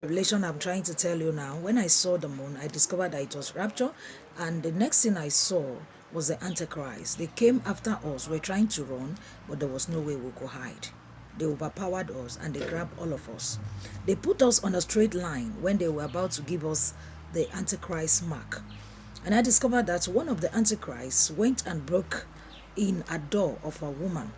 Revelation I'm trying to tell you now. When I saw the moon, I discovered that it was rapture, and the next thing I saw was the Antichrist. They came after us. We're trying to run, but there was no way we could hide. They overpowered us and they grabbed all of us. They put us on a straight line when they were about to give us the Antichrist mark. And I discovered that one of the Antichrists went and broke in a door of a woman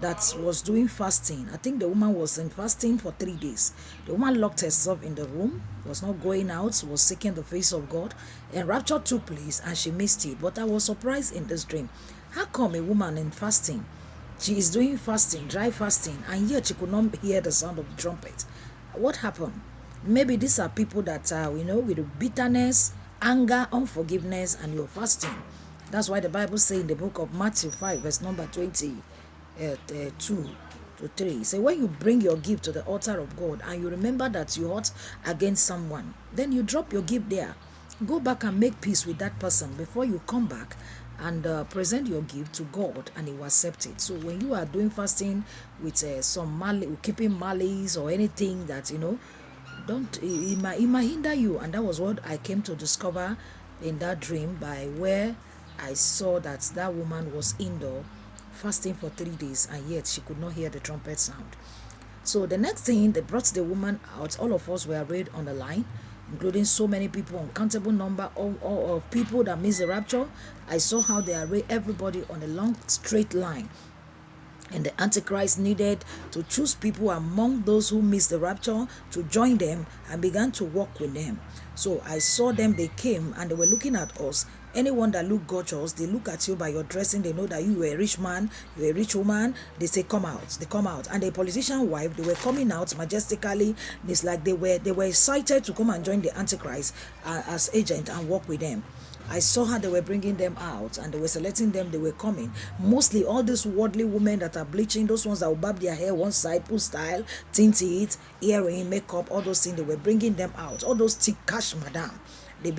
that was doing fasting. I think the woman was in fasting for 3 days. The woman locked herself in the room, was not going out, was seeking the face of God, and rapture took place and she missed it. But I was surprised in this dream. How come a woman in fasting, she is doing fasting, dry fasting, and yet she could not hear the sound of the trumpet? What happened? Maybe these are people that are, with bitterness, anger, unforgiveness, and you're fasting. That's why the Bible says in the book of Matthew 5, verse number 22 to 3. Say, when you bring your gift to the altar of God and you remember that you hurt against someone, then you drop your gift there. Go back and make peace with that person before you come back and present your gift to God, and He will accept it. So when you are doing fasting with some keeping malice or anything that don't it might hinder you. And that was what I came to discover in that dream, by where I saw that that woman was indoor fasting for 3 days, and yet she could not hear the trumpet sound. So the next thing, they brought the woman out. All of us were arrayed on the line, including so many people, uncountable number of people that missed the rapture. I saw how they arrayed everybody on a long straight line. And the Antichrist needed to choose people among those who missed the rapture to join them and began to walk with them. So I saw them, they came and they were looking at us. Anyone that look gorgeous, they look at you by your dressing, they know that you were a rich man, you were a rich woman, they say come out, they come out. And the politician wife, they were coming out majestically. It's like they were excited to come and join the Antichrist as agent and work with them. I saw how they were bringing them out and they were selecting them, they were coming. Mostly all these worldly women that are bleaching, those ones that will barb their hair one side, put style, tint it, earring, makeup, all those things, they were bringing them out. All those thick cash madam, they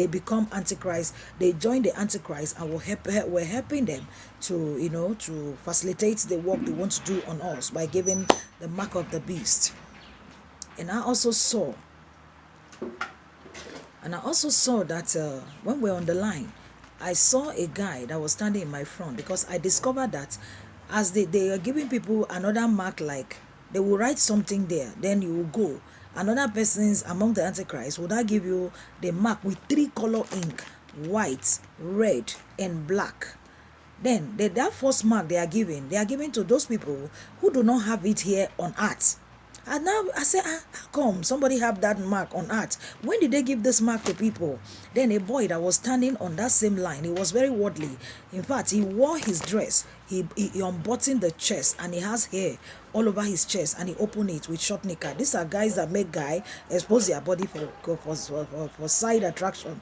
become Antichrist. They join the Antichrist and we're helping them to, to facilitate the work they want to do on us by giving the mark of the beast. And I also saw that when we're on the line, I saw a guy that was standing in my front, because I discovered that as they are giving people another mark, like they will write something there, then you will go. Another person's among the Antichrist will not give you the mark with 3-color ink: white, red, and black. Then that first mark they are giving to those people who do not have it here on earth. And now I say, how come somebody have that mark on earth? When did they give this mark to people? Then a boy that was standing on that same line, he was very worldly. In fact, he wore his dress, he unbuttoned the chest, and he has hair all over his chest, and he opened it with short knicker. These are guys that make guy expose their body for side attraction,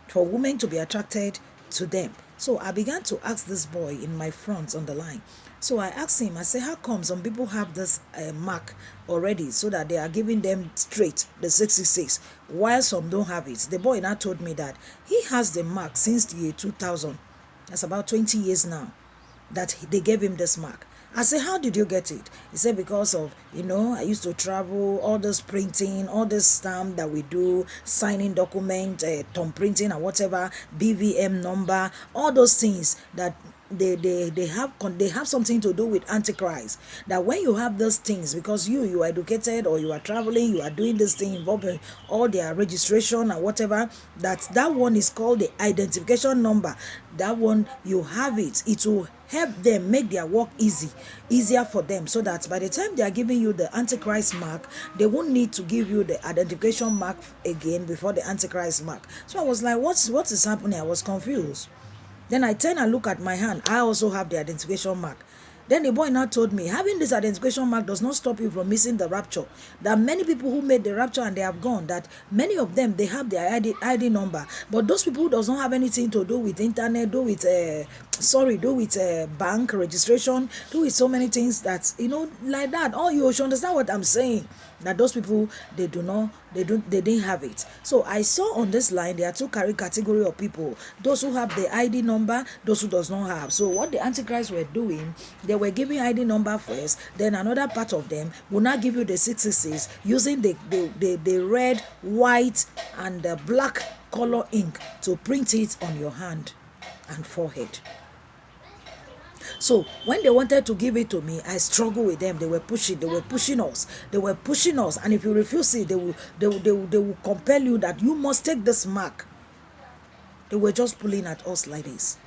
for women to be attracted to them. So I began to ask this boy in my front on the line. So I asked him, I said, how come some people have this mark already, so that they are giving them straight the 66, while some don't have it? The boy now told me that he has the mark since the year 2000. That's about 20 years now that they gave him this mark. I said, how did you get it? He said, because of, I used to travel, all this printing, all this stamp that we do, signing document, thumb printing and whatever, BVM number, all those things that they have something to do with Antichrist. That when you have those things, because you are educated, or you are traveling, you are doing this thing involving all their registration and whatever, that one is called the identification number. That one, you have it will help them make their work easier for them, so that by the time they are giving you the Antichrist mark, they won't need to give you the identification mark again before the Antichrist mark. So I was like, what is happening? I was confused. Then I turn and look at my hand. I also have the identification mark. Then the boy now told me, having this identification mark does not stop you from missing the rapture. There are many people who made the rapture and they have gone, that many of them, they have their ID number. But those people who does not have anything to do with internet, do with bank registration, do with so many things that, like that. Oh, you should understand what I'm saying. that those people, they didn't have it. So I saw on this line there are two category of people: those who have the ID number, those who does not have. So what the Antichrist were doing, they were giving ID number first, then another part of them will not give you the 666 using the red, white, and the black color ink to print it on your hand and forehead. So when they wanted to give it to me, I struggled with them. They were pushing us. And if you refuse it, they will compel you that you must take this mark. They were just pulling at us like this.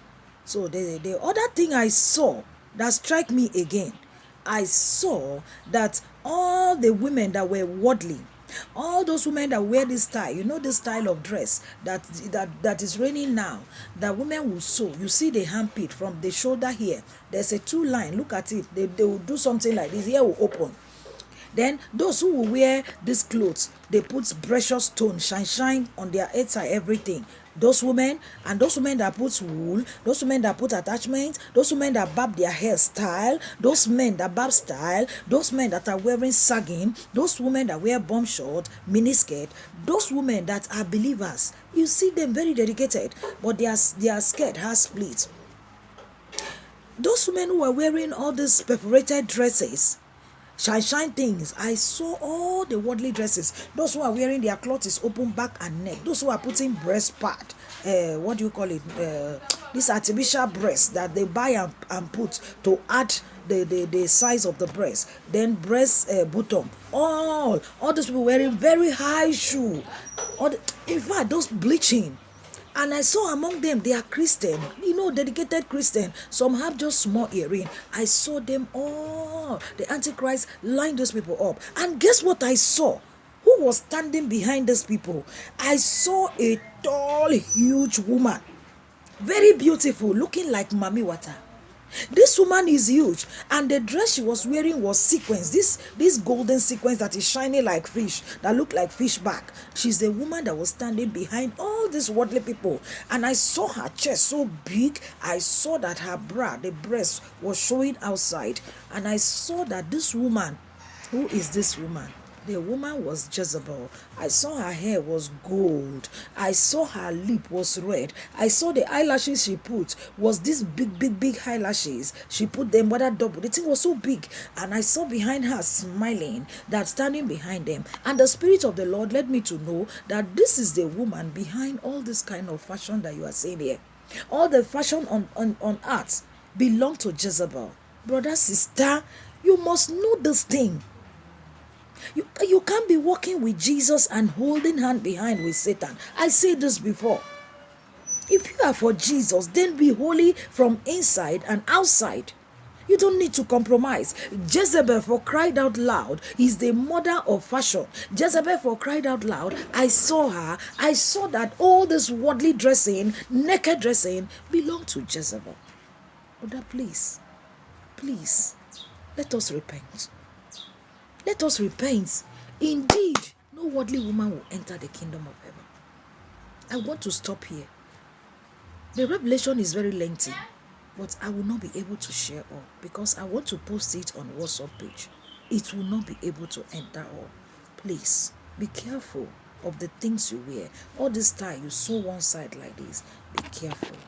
So the other thing I saw that struck me again, I saw that all the women that were worldly, all those women that wear this style, this style of dress that is raining now, that women will sew. You see the armpit from the shoulder here, there's a two line. Look at it. They will do something like this. Here will open. Then those who will wear these clothes, they put precious stone, shine on their heads and everything. Those women, and those women that put wool, those women that put attachments, those women that barb their hairstyle, those men that barb style, those men that are wearing sagging, those women that wear bomb short, miniskirt, those women that are believers. You see them very dedicated, but their skirt has split. Those women who are wearing all these perforated dresses, shine things. I saw all the worldly dresses. Those who are wearing their cloth is open back and neck. Those who are putting breast pad, what do you call it? This artificial breast that they buy and put to add the size of the breast. Then breast bottom. All those people wearing very high shoe. In fact, those bleaching. And I saw among them, they are Christian, dedicated Christian. Some have just small earring. I saw them all. The Antichrist lined those people up. And guess what I saw? Who was standing behind these people? I saw a tall, huge woman. Very beautiful, looking like Mami Wata. This woman is huge, and the dress she was wearing was sequins. This golden sequins that is shining like fish, that look like fish back. She's the woman that was standing behind all these worldly people. And I saw her chest so big. I saw that her bra, the breast, was showing outside. And I saw that this woman, who is this woman? The woman was Jezebel. I saw her hair was gold. I saw her lip was red. I saw the eyelashes she put was this big eyelashes. She put them whether double. The thing was so big. And I saw behind her smiling, that standing behind them. And the Spirit of the Lord led me to know that this is the woman behind all this kind of fashion that you are seeing here. All the fashion on earth belong to Jezebel. Brother, sister, you must know this thing. You can't be walking with Jesus and holding hand behind with Satan. I said this before. If you are for Jesus, then be holy from inside and outside. You don't need to compromise. Jezebel, for cried out loud, is the mother of fashion. Jezebel, for cried out loud, I saw her. I saw that all this worldly dressing, naked dressing, belonged to Jezebel. Brother, please, let us repent. Let us repent. Indeed, no worldly woman will enter the kingdom of heaven. I want to stop here. The revelation is very lengthy, but I will not be able to share all because I want to post it on WhatsApp page. It will not be able to enter all. Please, be careful of the things you wear. All this time you sew one side like this. Be careful.